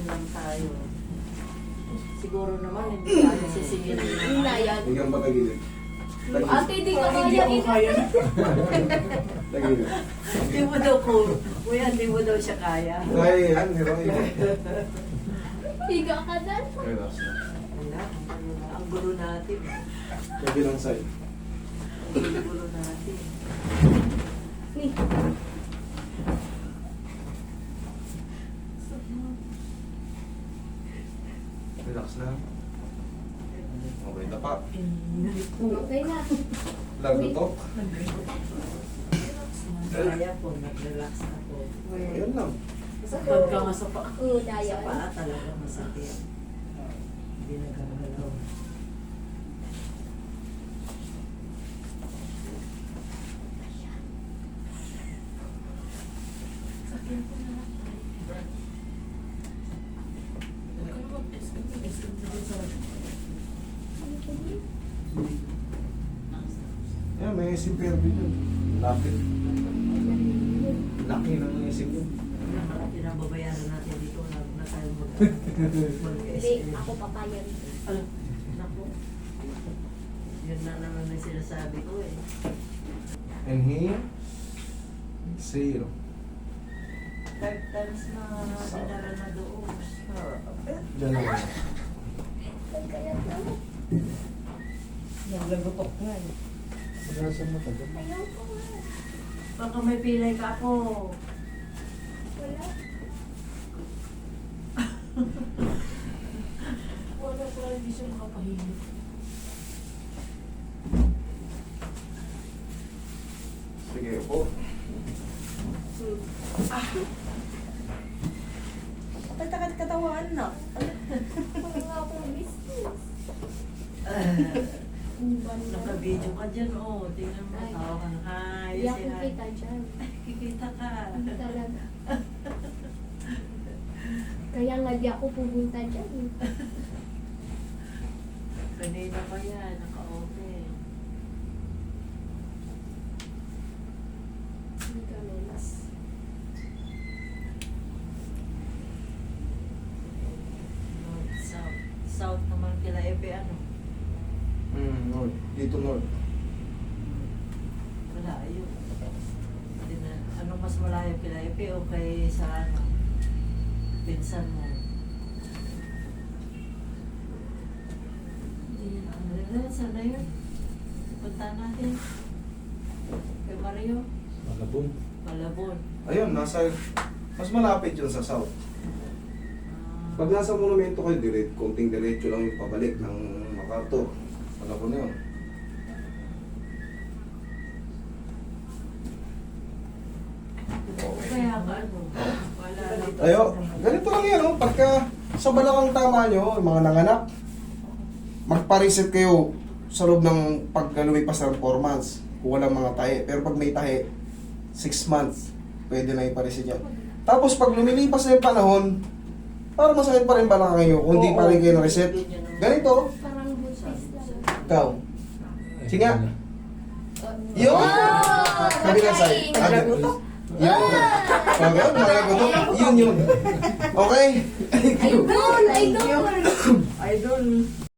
lang tayo. Siguro naman, hindi tayo sisingil. Inayan. Hanggang patagilid. Ate, di ko Hindi kaya ako ito. kaya. Tagilid. Hindi mo daw po. Kuya, hindi mo daw siya kaya. Kaya yan, heroin. Higa ka dyan. Relax na. Wala, ang gulo natin. Kabilang side. Ang gulo natin. Ni. Relax na. Okay na pa. Okay na. Lagotok. Kaya po, nag-relax na po. Ayan lang. Pagka nga sa paa, Oo, sa daya. paa talaga masakit. Hindi nagagalaw. Ayan, may isip pero dito. Lapit. Laki ng isip yun. Pinababayaran natin dito na tayo Hindi, ako papayag. Alam, naku. Yun na naman ang sinasabi ko eh. Inhale. Exhale. 5 times na dinala na doon. Diyan lang. Kaya na. Naglagotok nga eh. Pag-asa mo tagal. Ayaw ko nga. Baka may pilay ka ako. Wala. Wala pala, hindi siya makapahilip. Sige po. Kapag takad katawan na. Wala akong business. Naka-video ka dyan, oh. Tingnan mo, Ay. tawa ka na. Hi, Hindi ako say hi. kita dyan. Kikita ka. Hindi talaga. Kaya nga di ako pupunta dyan. Kanina pa yan, naka-open. Hindi ka melas. North, south. South naman kila Ebe, ano? North. Dito north. Wala, ayun. Hindi na, ano mas malayo kila Ebe o kay sa ano? Pinsan mo. Hindi na, ano rin, sana yun? Punta natin. Kay Mario, Malabon. Malabon. Ayun, nasa... Mas malapit yun sa south. Pag nasa monumento kayo, konting diretso lang yung pabalik ng MacArthur. Alam ko na yun. Kaya ka, ano? Wala lang. Ayo, ganito lang yan, oh. Pagka sa balakang tama nyo, yung mga nanganak, magpa-reset kayo sa loob ng pag lumipas ng 4 months. Kung walang mga tahi. Pero pag may tahi, 6 months, pwede na ipa-reset yan. Tapos pag lumilipas na yung panahon, parang masakit pa rin balakang nyo kung hindi pa rin kayo na-reset. Ganito, Parang buntis lang. ikaw. Sige nga. Yun! Kabilang side. Naglagotok? Yun. Okay, naglagotok. Yun yun. Okay? Idol! Idol! Idol!